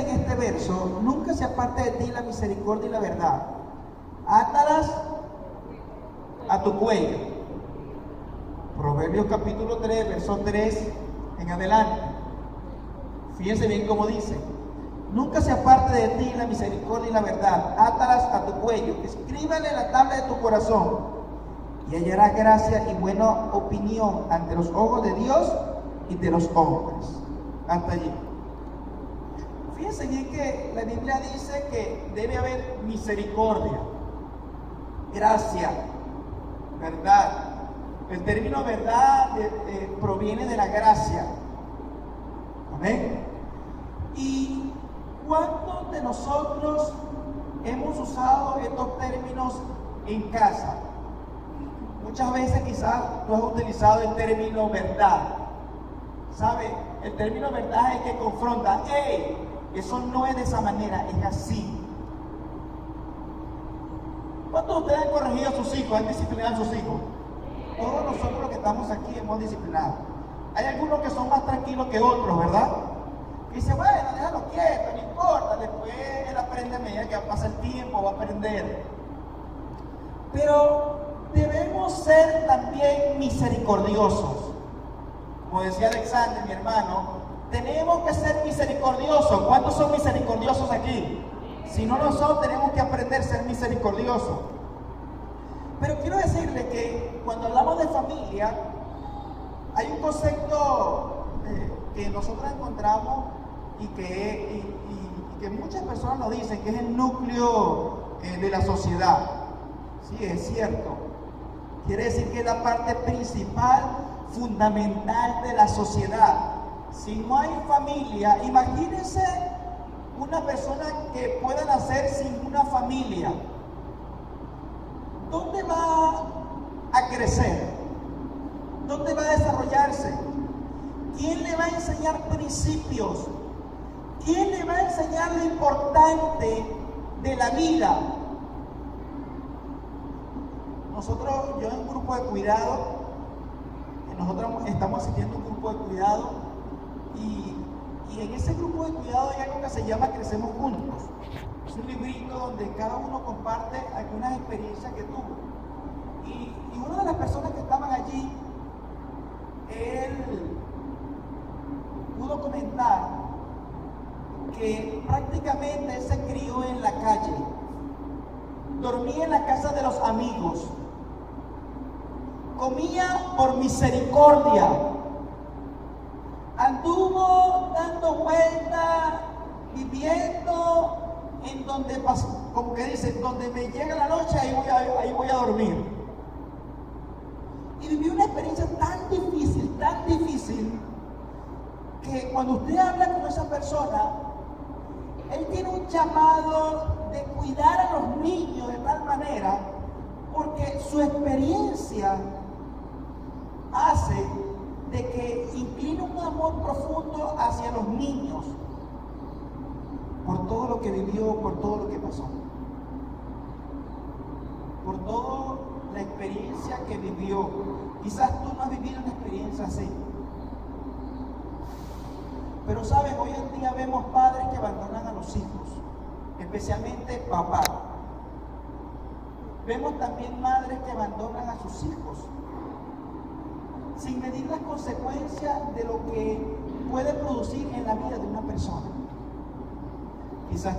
en este verso: nunca se aparte de ti la misericordia y la verdad, átalas a tu cuello. Proverbios capítulo 3, verso 3 en adelante. Fíjense bien cómo dice: nunca se aparte de ti la misericordia y la verdad, átalas a tu cuello, escríbale en la tabla de tu corazón, y hallarás gracia y buena opinión ante los ojos de Dios y de los hombres. Hasta allí. Fíjense bien que la Biblia dice que debe haber misericordia, gracia, verdad. El término verdad proviene de la gracia. Amén. ¿Y cuántos de nosotros hemos usado estos términos en casa? Muchas veces quizás tú has utilizado el término verdad. ¿Sabe? El término verdad es el que confronta. ¡Ey! Eso no es de esa manera, es así. ¿Cuántos de ustedes han corregido a sus hijos, han disciplinado a sus hijos? Todos nosotros los que estamos aquí hemos disciplinado. Hay algunos que son más tranquilos que otros, ¿verdad? Y dice, bueno, déjalo quieto, no importa, después él aprende a medida que pasa el tiempo, va a aprender. Pero debemos ser también misericordiosos. Como decía Alexander, mi hermano, tenemos que ser misericordiosos. ¿Cuántos son misericordiosos aquí? Si no lo son, tenemos que aprender a ser misericordiosos. Pero quiero decirle que cuando hablamos de familia, hay un concepto que nosotros encontramos y que muchas personas lo dicen, que es el núcleo de la sociedad. Sí, es cierto. Quiere decir que es la parte principal, fundamental de la sociedad. Si no hay familia, imagínense una persona que pueda nacer sin una familia. ¿Dónde va a crecer? ¿Dónde va a desarrollarse? ¿Quién le va a enseñar principios? ¿Quién le va a enseñar lo importante de la vida? Yo en un grupo de cuidado, nosotros estamos asistiendo a un grupo de cuidado y en ese grupo de cuidado hay algo que se llama Crecemos Juntos. Es un librito donde cada uno comparte algunas experiencias que tuvo. Y una de las personas que estaban allí, él pudo comentar que prácticamente él se crió en la calle, dormía en la casa de los amigos, comía por misericordia, anduvo dando vueltas, viviendo en donde, como que dice, donde me llega la noche, ahí voy a dormir. Y vivió una experiencia tan difícil, que cuando usted habla con esa persona, él tiene un llamado de cuidar a los niños de tal manera, porque su experiencia hace de que incline un amor profundo hacia los niños, por todo lo que vivió, por todo lo que pasó, por toda la experiencia que vivió. Quizás tú no has vivido una experiencia así, pero saben, hoy en día vemos padres que abandonan a los hijos, especialmente papás. Vemos también madres que abandonan a sus hijos sin medir las consecuencias de lo que puede producir en la vida de una persona. Quizás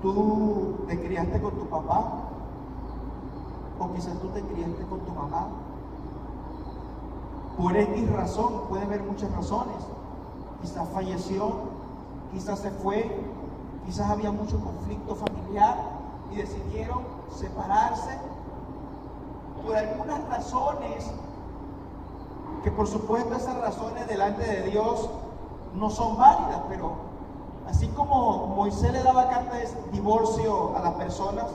tú te criaste con tu papá, o quizás tú te criaste con tu mamá. Por X razón, puede haber muchas razones. Quizás falleció, quizás se fue, quizás había mucho conflicto familiar y decidieron separarse por algunas razones, que por supuesto esas razones delante de Dios no son válidas, pero así como Moisés le daba carta de divorcio a las personas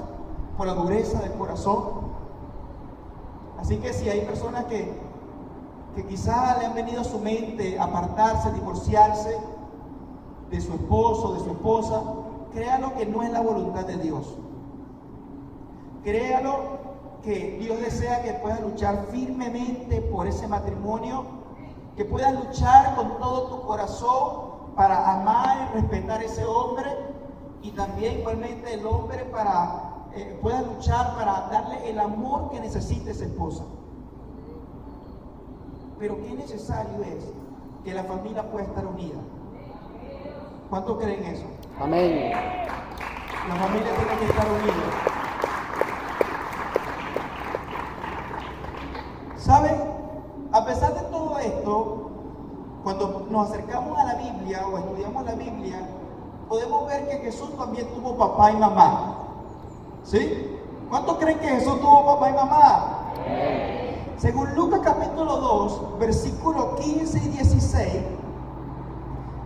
por la dureza del corazón, así que si hay personas que quizás le han venido a su mente apartarse, divorciarse de su esposo, de su esposa, créalo que no es la voluntad de Dios. Créalo que Dios desea que puedas luchar firmemente por ese matrimonio, que puedas luchar con todo tu corazón para amar respetar a ese hombre y también igualmente el hombre pueda luchar para darle el amor que necesita esa esposa. Pero qué necesario es que la familia pueda estar unida. ¿Cuántos creen eso? Amén. La familia tiene que estar unida. ¿Saben? A pesar de todo esto, cuando nos acercamos a la Biblia o estudiamos la Biblia, podemos ver que Jesús también tuvo papá y mamá. ¿Sí? ¿Cuántos creen que Jesús tuvo papá y mamá? Según Lucas capítulo 2, versículos 15 y 16,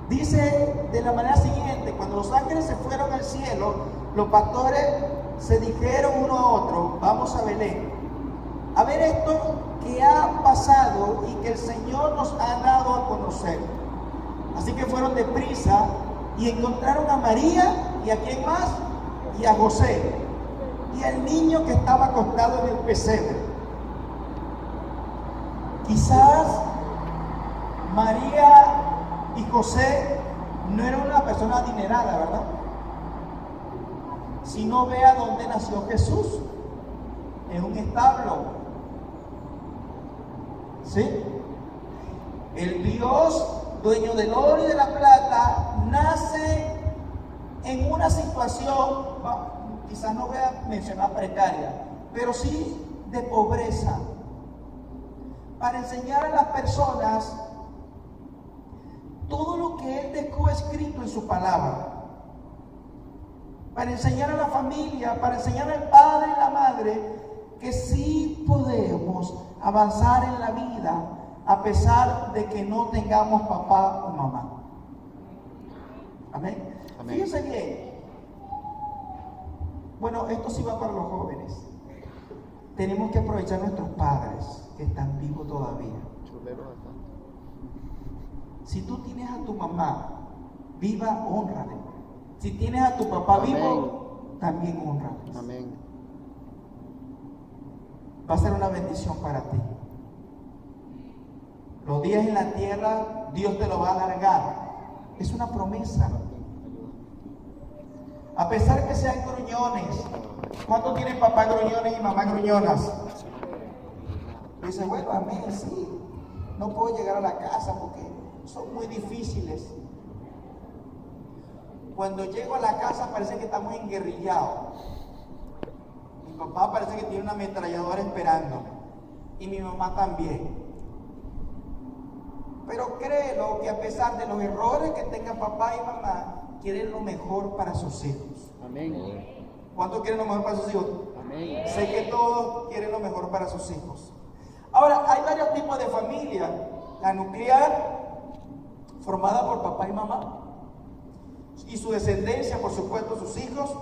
dice de la manera siguiente: cuando los ángeles se fueron al cielo, los pastores se dijeron uno a otro: vamos a Belén, a ver esto que ha pasado y que el Señor nos ha dado a conocer. Así que fueron deprisa y encontraron a María y a quién más, y a José, y al niño que estaba acostado en el pesebre. Quizás María y José no eran una persona adinerada, ¿verdad? Si no, vea dónde nació Jesús, en un establo. ¿Sí? El Dios, dueño del oro y de la plata, nace en una situación, quizás no voy a mencionar precaria, pero sí de pobreza, para enseñar a las personas todo lo que Él dejó escrito en su palabra, para enseñar a la familia, para enseñar al padre y la madre que sí podemos avanzar en la vida a pesar de que no tengamos papá o mamá. Amén. Amén. Fíjense bien. Bueno, esto sí va para los jóvenes. Tenemos que aprovechar a nuestros padres que están vivos todavía. Si tú tienes a tu mamá viva, hónrale. Si tienes a tu papá vivo, también hónrale. Amén. Va a ser una bendición para ti. Los días en la tierra, Dios te lo va a alargar. Es una promesa. A pesar que sean gruñones. ¿Cuántos tienen papá gruñones y mamá gruñonas? Dice, bueno, a mí sí. No puedo llegar a la casa porque son muy difíciles. Cuando llego a la casa parece que estamos enguerrillados. Mi papá parece que tiene una ametralladora esperándome. Y mi mamá también. Pero créelo que a pesar de los errores que tengan papá y mamá, quieren lo mejor para sus hijos. Amén. ¿Cuántos quieren lo mejor para sus hijos? Amén. Sé que todos quieren lo mejor para sus hijos. Ahora, hay varios tipos de familia. La nuclear, formada por papá y mamá, y su descendencia, por supuesto, sus hijos.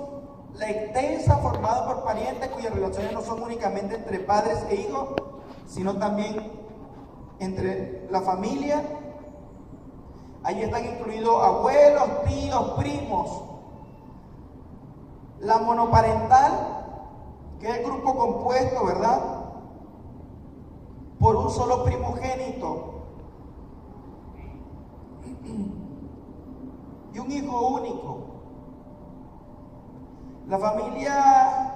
La extensa, formada por parientes cuyas relaciones no son únicamente entre padres e hijos, sino también entre la familia. Allí están incluidos abuelos, tíos, primos. La monoparental, que es el grupo compuesto, ¿verdad?, por un solo primogénito y un hijo único. La familia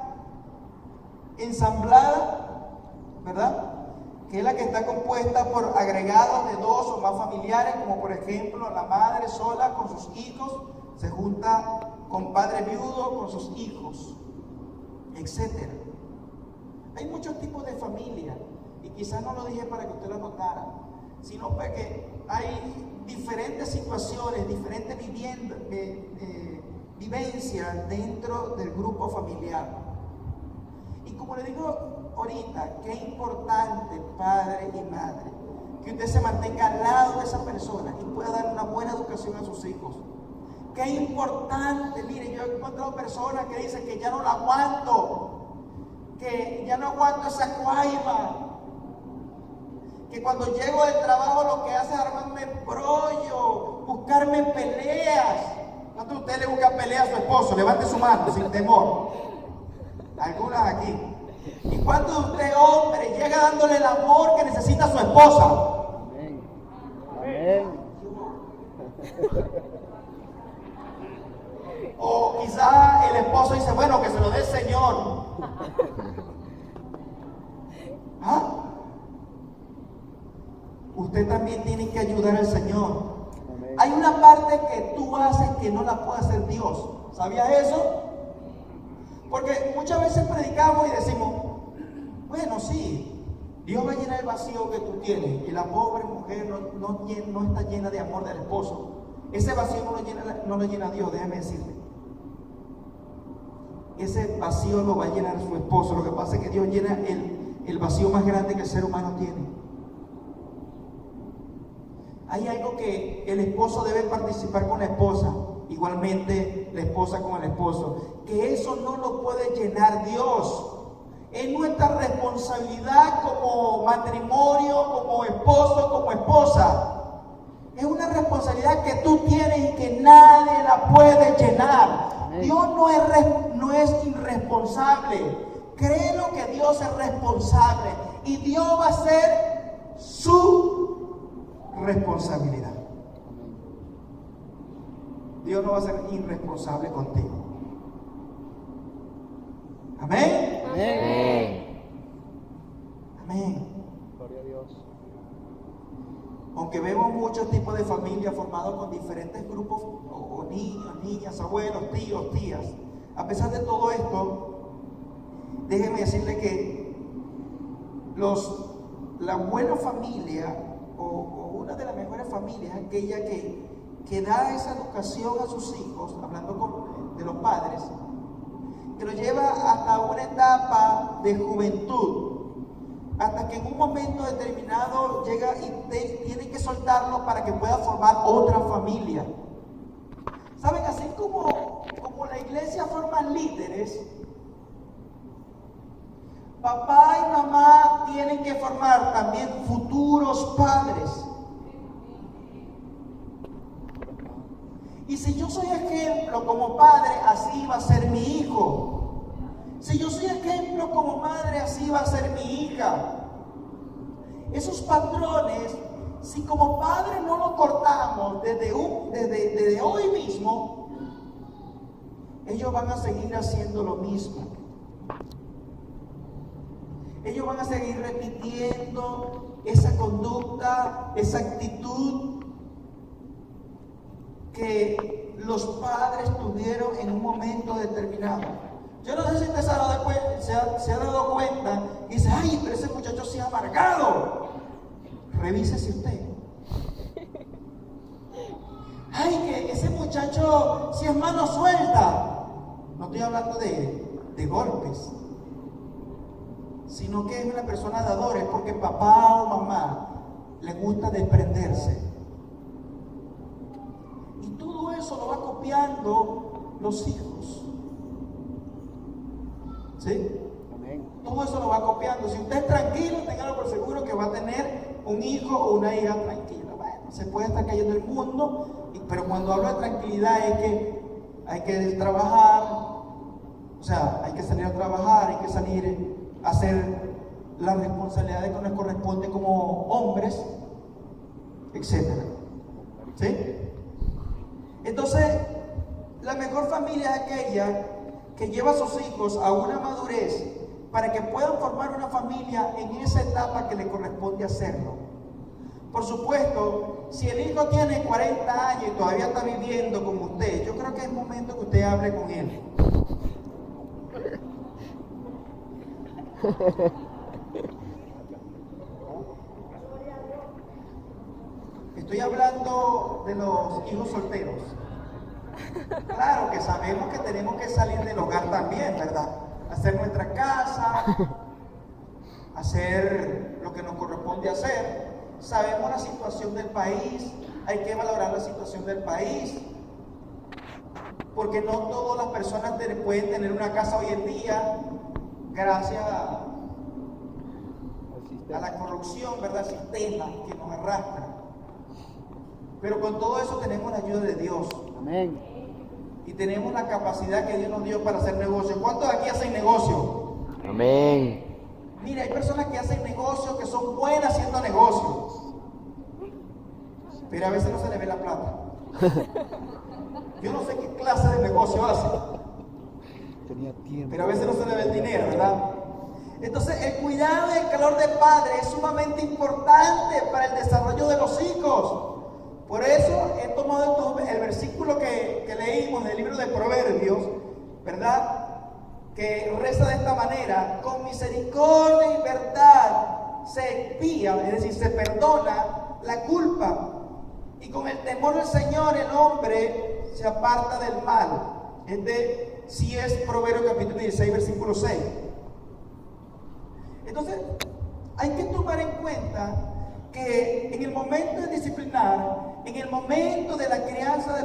ensamblada, ¿verdad?, que es la que está compuesta por agregados de dos o más familiares, como por ejemplo la madre sola con sus hijos, se junta con padre viudo con sus hijos, etc. Hay muchos tipos de familia, y quizás no lo dije para que usted lo notara, sino porque hay diferentes situaciones, diferentes vivencias dentro del grupo familiar. Y como le digo ahorita, qué importante, padre y madre, que usted se mantenga al lado de esa persona y pueda dar una buena educación a sus hijos. Qué importante, mire, yo he encontrado personas que dicen que ya no la aguanto, que ya no aguanto esa cuaima, que cuando llego del trabajo lo que hace es armarme brollo, buscarme peleas. ¿Cuántos de ustedes le buscan peleas a su esposo? Levante su mano, sin temor. Algunas aquí. ¿Y cuántos de ustedes, hombres, llega dándole el amor que necesita su esposa? Amén. Amén. quizá el esposo dice, bueno, que se lo dé el Señor. ¿Ah? Usted también tiene que ayudar al Señor. Hay una parte que tú haces que no la puede hacer Dios. ¿Sabías eso? Porque muchas veces predicamos y decimos, bueno, sí, Dios va a llenar el vacío que tú tienes. Y la pobre mujer no está llena de amor del esposo. Ese vacío no lo llena Dios, déjame decirle. Ese vacío lo va a llenar su esposo. Lo que pasa es que Dios llena el vacío más grande que el ser humano tiene. Hay algo que el esposo debe participar con la esposa, igualmente la esposa con el esposo, que eso no lo puede llenar Dios. Es nuestra responsabilidad como matrimonio, como esposo, como esposa. Es una responsabilidad que tú tienes y que nadie la puede llenar. Dios no es irresponsable. Créelo que Dios es responsable y Dios va a ser su responsabilidad. Dios no va a ser irresponsable contigo. Amén. Amén. Amén. Gloria a Dios. Aunque vemos muchos tipos de familias formados con diferentes grupos, o niños, niñas, abuelos, tíos, tías. A pesar de todo esto, déjeme decirle que la buena familia, o una de las mejores familias, es aquella que da esa educación a sus hijos, hablando de los padres, que lo lleva hasta una etapa de juventud, hasta que en un momento determinado llega y tiene que soltarlo para que pueda formar otra familia. ¿Saben? Así como la iglesia forma líderes, papá y mamá tienen que formar también futuros padres. Y si yo soy ejemplo como padre, así va a ser mi hijo. Si yo soy ejemplo como madre, así va a ser mi hija. Esos patrones, si como padre no lo cortamos desde hoy mismo, ellos van a seguir haciendo lo mismo. Ellos van a seguir repitiendo esa conducta, esa actitud que los padres tuvieron en un momento determinado. Yo no sé si usted se ha dado cuenta y dice, ay, pero ese muchacho se ha amargado. Revísese usted. Ay, que ese muchacho si es mano suelta. No estoy hablando de golpes, sino que es una persona dadora, es porque papá o mamá le gusta desprenderse. Y todo eso lo va copiando los hijos. ¿Sí? Amén. Todo eso lo va copiando. Si usted es tranquilo, téngalo por seguro que va a tener un hijo o una hija tranquila. Bueno, se puede estar cayendo el mundo, pero cuando hablo de tranquilidad es que hay que trabajar, o sea, hay que salir a trabajar, hay que salir a hacer las responsabilidades que nos corresponden como hombres, etc. ¿Sí? Entonces, la mejor familia es aquella que lleva a sus hijos a una madurez para que puedan formar una familia en esa etapa que le corresponde hacerlo. Por supuesto, si el hijo tiene 40 años y todavía está viviendo como usted, yo creo que es momento que usted hable con él. Estoy hablando de los hijos solteros. Claro que sabemos que tenemos que salir del hogar también, ¿verdad? Hacer nuestra casa, hacer lo que nos corresponde hacer. Sabemos la situación del país, hay que valorar la situación del país, porque no todas las personas pueden tener una casa hoy en día, gracias a la corrupción, ¿verdad? El sistema que nos arrastra. Pero con todo eso tenemos la ayuda de Dios. Amén. Y tenemos la capacidad que Dios nos dio para hacer negocios. ¿Cuántos de aquí hacen negocio? Amén. Mira, hay personas que hacen negocios, que son buenas haciendo negocios, pero a veces no se le ve la plata. Yo no sé qué clase de negocio hacen, tenía tiempo. Pero a veces no se le ve el dinero, ¿verdad? Entonces, el cuidado y el calor del padre es sumamente importante para el desarrollo de los hijos. Por eso he tomado el versículo que leímos del libro de Proverbios, ¿verdad? Que reza de esta manera: con misericordia y verdad se expía, es decir, se perdona la culpa, y con el temor del Señor el hombre se aparta del mal. Sí es Proverbios capítulo 16, versículo 6. Entonces, hay que tomar en cuenta que en el momento de disciplinar, en el momento de la crianza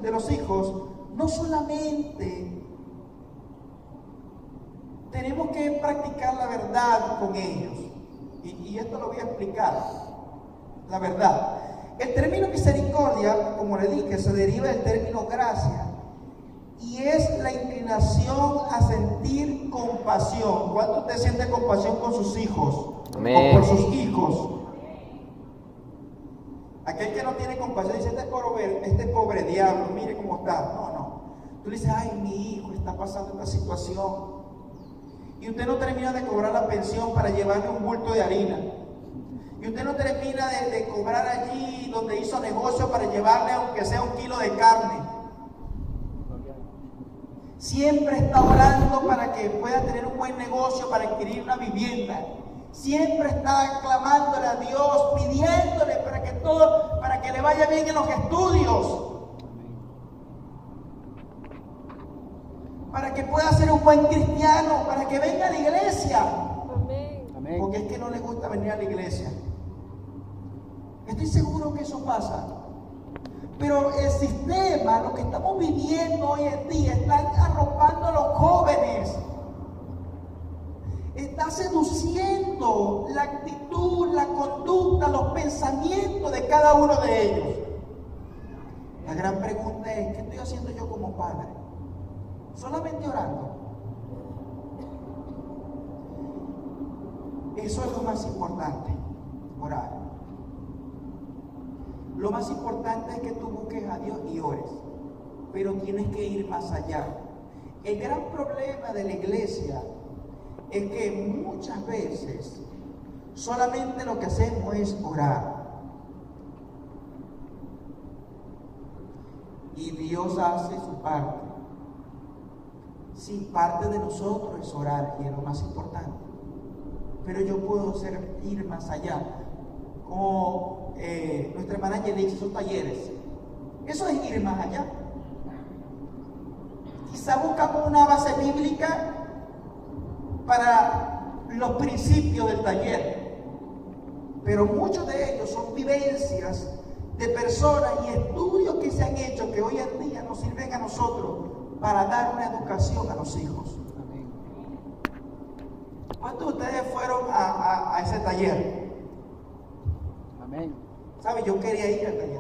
de los hijos, no solamente tenemos que practicar la verdad con ellos, y esto lo voy a explicar, la verdad. El término misericordia, como le dije, se deriva del término gracia, y es la inclinación a sentir compasión. ¿Cuánto usted siente compasión con sus hijos? Amén. O por sus hijos. Aquel que no tiene compasión dice: este pobre diablo, mire cómo está. No. Tú le dices: ay, mi hijo está pasando esta situación. Y usted no termina de cobrar la pensión para llevarle un bulto de harina. Y usted no termina de cobrar allí donde hizo negocio para llevarle aunque sea 1 kilo de carne. Siempre está orando para que pueda tener un buen negocio, para adquirir una vivienda. Siempre está clamándole a Dios, pidiéndole para que le vaya bien en los estudios, para que pueda ser un buen cristiano, para que venga a la iglesia. Amén. Porque es que no le gusta venir a la iglesia. Estoy seguro que eso pasa. Pero el sistema, lo que estamos viviendo hoy en día, está arropando a los jóvenes. Está seduciendo la actitud, la conducta, los pensamientos de cada uno de ellos. La gran pregunta es: ¿qué estoy haciendo yo como padre? ¿Solamente orando? Eso es lo más importante, orar. Lo más importante es que tú busques a Dios y ores, pero tienes que ir más allá. El gran problema de la iglesia es que muchas veces solamente lo que hacemos es orar, y Dios hace su parte. Sí, parte de nosotros es orar, y es lo más importante, pero yo puedo ir más allá. Como nuestra hermana Yelix, esos talleres, eso es ir más allá. Quizá buscamos una base bíblica para los principios del taller, pero muchos de ellos son vivencias de personas y estudios que se han hecho que hoy en día nos sirven a nosotros para dar una educación a los hijos. Amén. ¿Cuántos de ustedes fueron a ese taller? Amén. ¿Sabe? Yo quería ir al taller,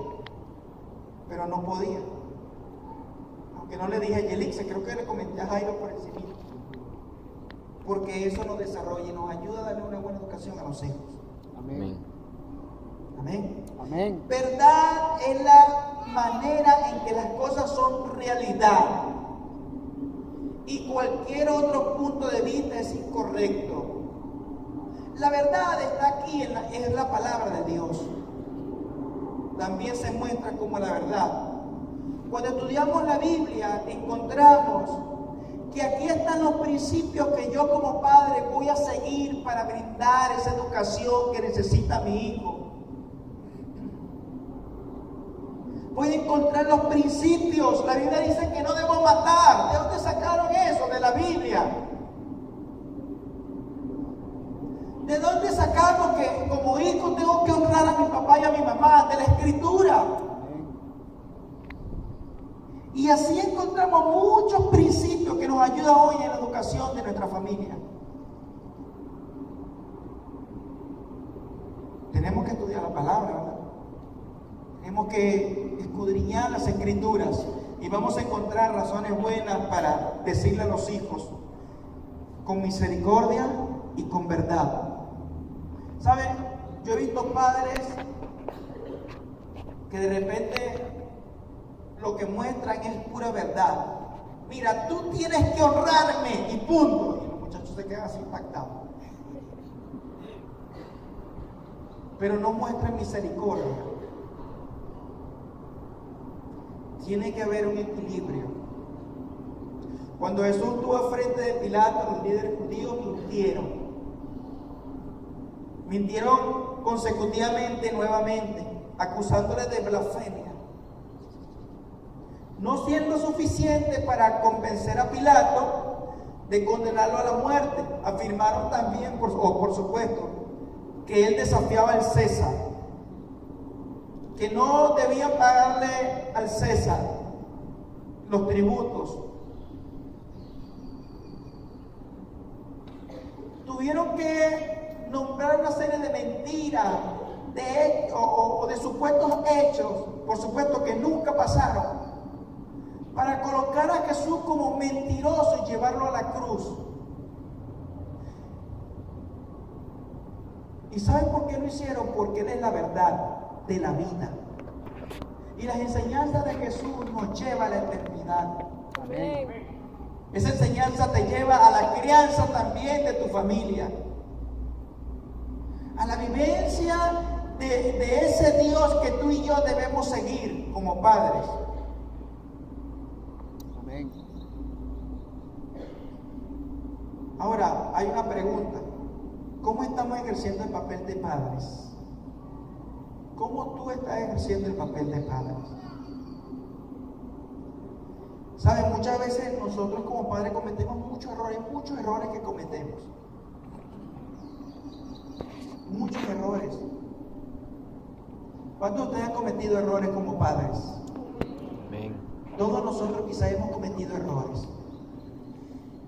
pero no podía. Aunque no le dije a Yelixa, creo que le comenté a Jairo por encima. Porque eso nos desarrolla y nos ayuda a darle una buena educación a los hijos. Amén. Amén. Amén. Verdad es la manera en que las cosas son realidad, y cualquier otro punto de vista es incorrecto. La verdad está aquí, es la palabra de Dios. También se muestra como la verdad. Cuando estudiamos la Biblia, encontramos que aquí están los principios que yo como padre voy a seguir para brindar esa educación que necesita mi hijo. Voy a encontrar los principios. La Biblia dice que no debo matar. ¿De dónde sacaron eso? De la Biblia. ¿De dónde sacamos que como hijo tengo que honrar a mi papá y a mi mamá? De la Escritura. Y así encontramos muchos principios que nos ayudan hoy en la educación de nuestra familia. Tenemos que estudiar la palabra, ¿verdad? Tenemos que escudriñar las Escrituras y vamos a encontrar razones buenas para decirle a los hijos con misericordia y con verdad. ¿Saben? Yo he visto padres que de repente lo que muestran es pura verdad, mira, tú tienes que honrarme y punto. Y los muchachos se quedan así impactados. Pero no muestran misericordia. Tiene que haber un equilibrio. Cuando Jesús estuvo frente de Pilato, los líderes judíos mintieron consecutivamente, nuevamente, acusándoles de blasfemia. No siendo suficiente para convencer a Pilato de condenarlo a la muerte, afirmaron también, por supuesto, que él desafiaba al César, que no debían pagarle al César los tributos. Tuvieron que nombrar una serie de mentiras o de supuestos hechos, por supuesto que nunca pasaron, para colocar a Jesús como mentiroso y llevarlo a la cruz. ¿Y saben por qué lo hicieron? Porque Él es la verdad de la vida. Y las enseñanzas de Jesús nos llevan a la eternidad. Amén. Esa enseñanza te lleva a la crianza también de tu familia, a la vivencia de ese Dios que tú y yo debemos seguir como padres. Amén. Ahora, hay una pregunta. ¿Cómo estamos ejerciendo el papel de padres? ¿Cómo tú estás ejerciendo el papel de padres? ¿Saben? Muchas veces nosotros como padres cometemos muchos errores que cometemos. Muchos errores. ¿Cuántos de ustedes han cometido errores como padres? Amén. Todos nosotros quizás hemos cometido errores.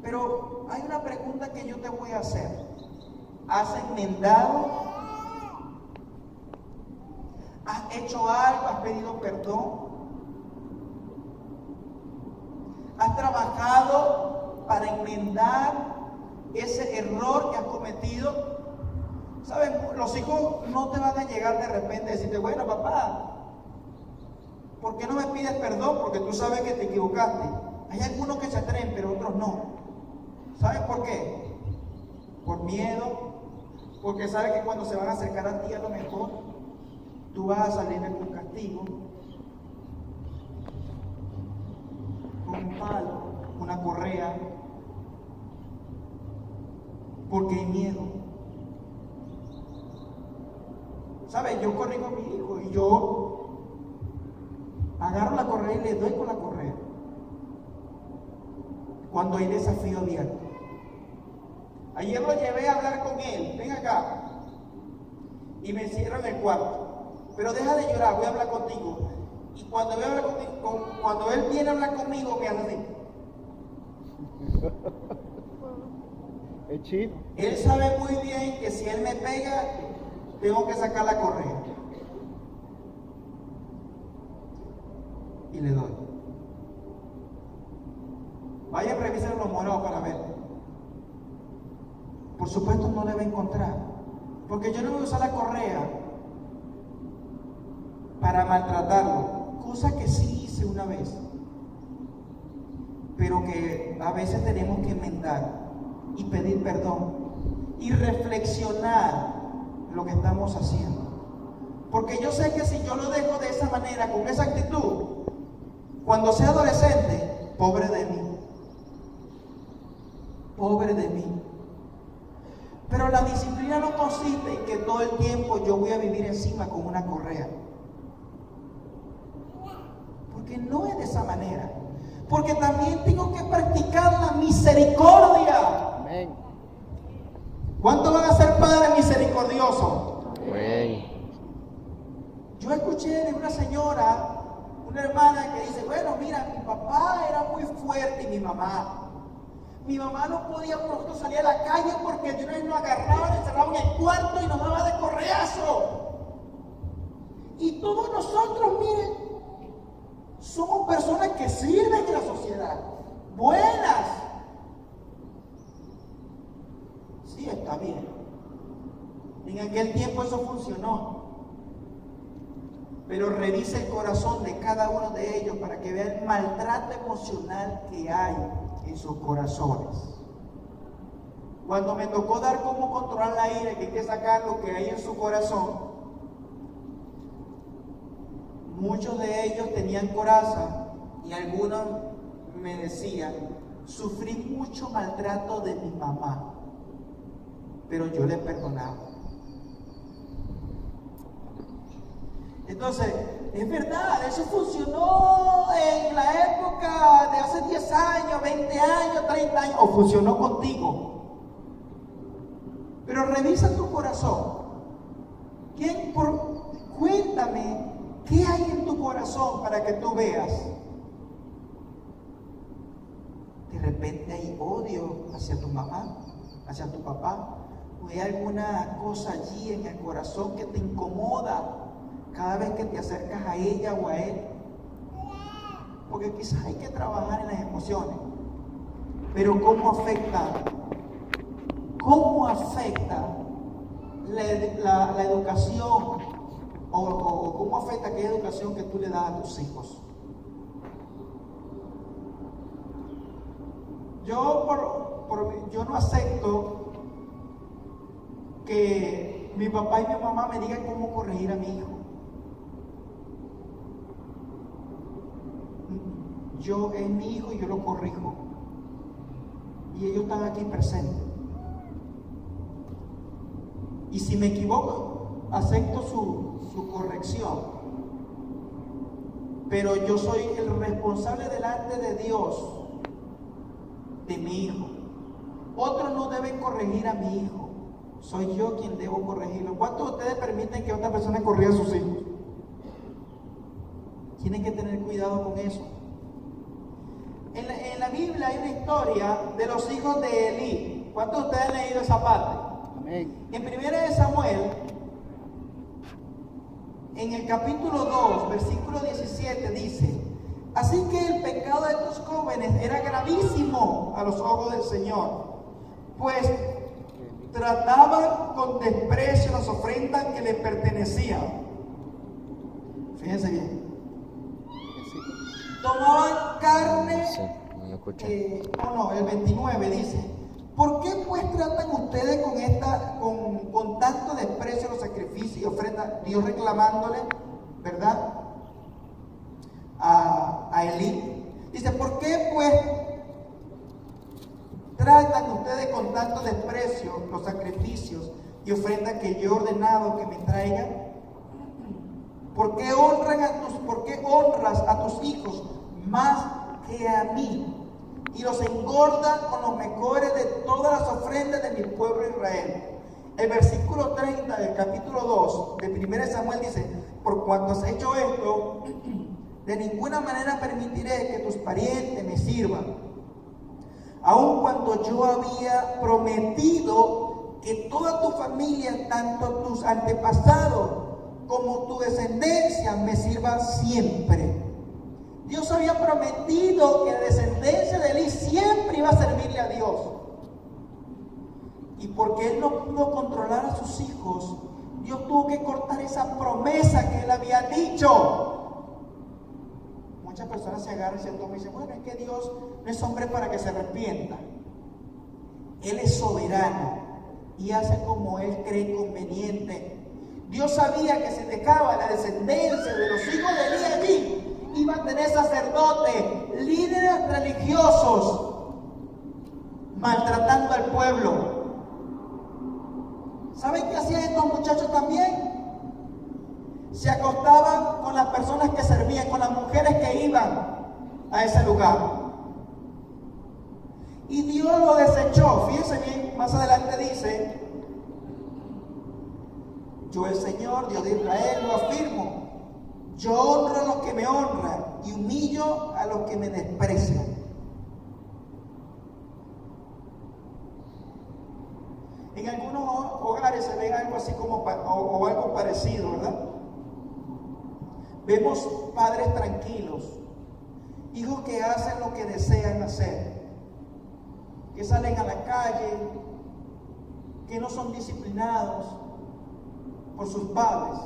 Pero hay una pregunta que yo te voy a hacer. ¿Has enmendado? ¿Has hecho algo? ¿Has pedido perdón? ¿Has trabajado para enmendar ese error que has cometido? ¿Saben? Los hijos no te van a llegar de repente a decirte, bueno, papá, ¿por qué no me pides perdón? Porque tú sabes que te equivocaste. Hay algunos que se atreven, pero otros no. ¿Saben por qué? Por miedo, porque saben que cuando se van a acercar a ti a lo mejor, tú vas a salir de un castigo, con un palo, una correa, porque hay miedo. ¿Sabes? Yo corrijo a mi hijo y yo agarro la correa y le doy con la correa cuando hay desafío abierto. Ayer lo llevé a hablar con él, ven acá, y me encierro en el cuarto, pero deja de llorar, voy a hablar contigo. Y cuando él viene a hablar conmigo, me hace así. Es chino. Él sabe muy bien que si él me pega, tengo que sacar la correa. Y le doy. Vaya a revisar los morados para ver. Por supuesto no le va a encontrar. Porque yo no voy a usar la correa para maltratarlo. Cosa que sí hice una vez. Pero que a veces tenemos que enmendar y pedir perdón y reflexionar lo que estamos haciendo. Porque yo sé que si yo lo dejo de esa manera, con esa actitud, cuando sea adolescente, pobre de mí. Pobre de mí. Pero la disciplina no consiste en que todo el tiempo yo voy a vivir encima con una correa. Porque no es de esa manera. Porque también tengo que practicar la misericordia. Amén. ¿Cuántos van a ser padres misericordiosos? Amén. Yo escuché de una señora, una hermana que dice, bueno, mira, mi papá era muy fuerte y mi mamá no podía nosotros salir a la calle porque de una vez nos agarraban, encerraban en el cuarto y nos daba de correazo. Y todos nosotros, miren, somos personas que sirven en la sociedad, buenas. Sí, está bien. En aquel tiempo eso funcionó. Pero revisa el corazón de cada uno de ellos para que vea el maltrato emocional que hay en sus corazones. Cuando me tocó dar cómo controlar la ira, que hay que sacar lo que hay en su corazón, muchos de ellos tenían coraza y algunos me decían: sufrí mucho maltrato de mi mamá, pero yo le perdonaba. Entonces, es verdad, eso funcionó en la época de hace 10 años, 20 años, 30 años, o funcionó contigo. Pero revisa tu corazón. Cuéntame, ¿qué hay en tu corazón para que tú veas? De repente hay odio hacia tu mamá, hacia tu papá, o hay alguna cosa allí en el corazón que te incomoda cada vez que te acercas a ella o a él. Porque quizás hay que trabajar en las emociones. Pero ¿cómo afecta la educación o cómo afecta aquella educación que tú le das a tus hijos? Yo no acepto que mi papá y mi mamá me digan cómo corregir a mi hijo. Es mi hijo y yo lo corrijo. Y ellos están aquí presentes. Y si me equivoco, acepto su corrección. Pero yo soy el responsable delante de Dios de mi hijo. Otros no deben corregir a mi hijo. Soy yo quien debo corregirlo. ¿Cuántos de ustedes permiten que otra persona corrija a sus hijos? Tienen que tener cuidado con eso. En la Biblia hay una historia de los hijos de Elí. ¿Cuántos de ustedes han leído esa parte? Amén. En 1 Samuel, en el capítulo 2, versículo 17, dice: así que el pecado de estos jóvenes era gravísimo a los ojos del Señor, pues trataban con desprecio las ofrendas que les pertenecían. Fíjense bien. Tomaban carne. Sí, no lo escuché. El 29 dice: ¿por qué pues tratan ustedes con tanto desprecio los sacrificios y ofrendas? Dios reclamándole, ¿verdad?, a Elí. Dice: ¿por qué pues tratan ustedes con tanto desprecio los sacrificios y ofrendas que yo he ordenado que me traigan? ¿Por qué honras a tus hijos más que a mí? Y los engordan con los mejores de todas las ofrendas de mi pueblo Israel. El versículo 30 del capítulo 2 de 1 Samuel dice: por cuanto has hecho esto, de ninguna manera permitiré que tus parientes me sirvan, aun cuando yo había prometido que toda tu familia, tanto tus antepasados como tu descendencia, me sirva siempre. Dios había prometido que la descendencia de Elí siempre iba a servirle a Dios. Y porque él no pudo controlar a sus hijos, Dios tuvo que cortar esa promesa que él había dicho. Muchas personas se agarran y se toman y dicen: bueno, es que Dios no es hombre para que se arrepienta. Él es soberano y hace como él cree conveniente. Dios sabía que si dejaba la descendencia de los hijos de Elí allí, iban a tener sacerdotes, líderes religiosos, maltratando al pueblo. ¿Saben qué hacían estos muchachos también? Se acostaban con las personas que servían, con las mujeres que iban a ese lugar. Y Dios lo desechó. Fíjense bien, más adelante dice: yo, el Señor, Dios de Israel, lo afirmo. Yo honro a los que me honran y humillo a los que me desprecian. En algunos hogares se ve algo así como o algo parecido, ¿verdad? Vemos padres tranquilos, hijos que hacen lo que desean hacer, que salen a la calle, que no son disciplinados por sus padres.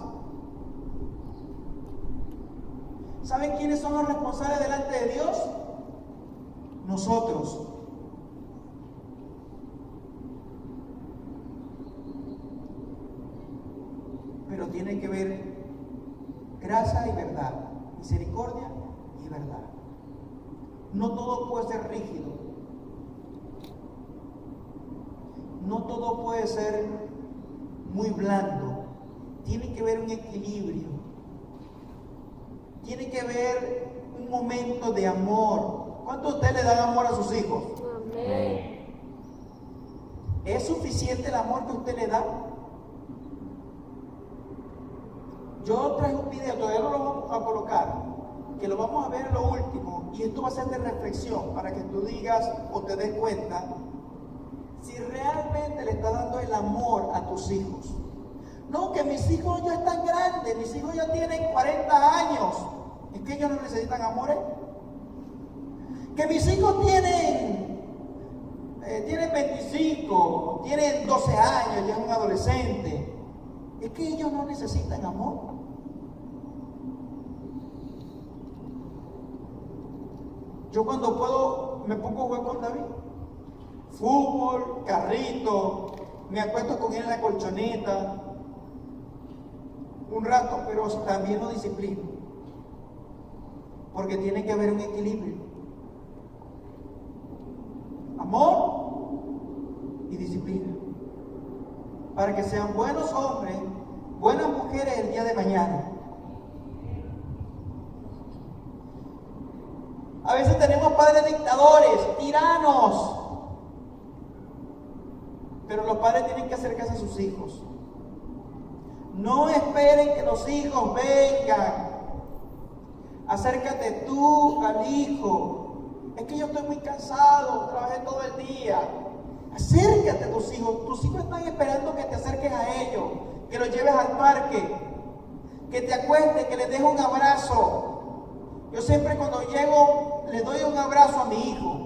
¿Saben quiénes son los responsables delante de Dios? Nosotros. Pero tiene que ver gracia y verdad, misericordia y verdad. No todo puede ser rígido. No todo puede ser muy blando. Tiene que haber un equilibrio. Tiene que haber un momento de amor. ¿Cuántos de ustedes le dan amor a sus hijos? Amén. ¿Es suficiente el amor que usted le da? Yo traje un video, todavía no lo vamos a colocar, que lo vamos a ver en lo último, y esto va a ser de reflexión para que tú digas o te des cuenta si realmente le estás dando el amor a tus hijos. No, que mis hijos ya están grandes, mis hijos ya tienen 40 años. ¿Es que ellos no necesitan amores? Que mis hijos tienen 25, tienen 12 años, ya es un adolescente. ¿Es que ellos no necesitan amor? Yo cuando puedo me pongo a jugar con David. Fútbol, carrito, me acuesto con él en la colchoneta un rato, pero también lo disciplino, porque tiene que haber un equilibrio, amor y disciplina, para que sean buenos hombres, buenas mujeres el día de mañana. A veces tenemos padres dictadores, tiranos, pero los padres tienen que acercarse a sus hijos. No esperen que los hijos vengan. Acércate tú al hijo. Es que yo estoy muy cansado, trabajé todo el día. Acércate a tus hijos. Tus hijos están esperando que te acerques a ellos, que los lleves al parque, que te acuestes, que les dejes un abrazo. Yo siempre cuando llego le doy un abrazo a mi hijo.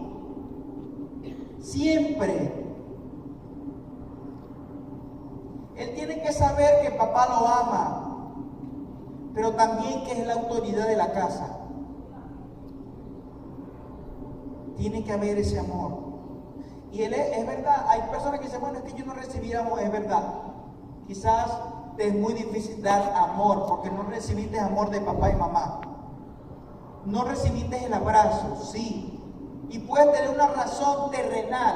Siempre. Él tiene que saber que papá lo ama, pero también que es la autoridad de la casa. Tiene que haber ese amor. Y él es verdad, hay personas que dicen, bueno, es que yo no recibí amor. Es verdad, quizás te es muy difícil dar amor, porque no recibiste amor de papá y mamá. No recibiste el abrazo, sí. Y puedes tener una razón terrenal.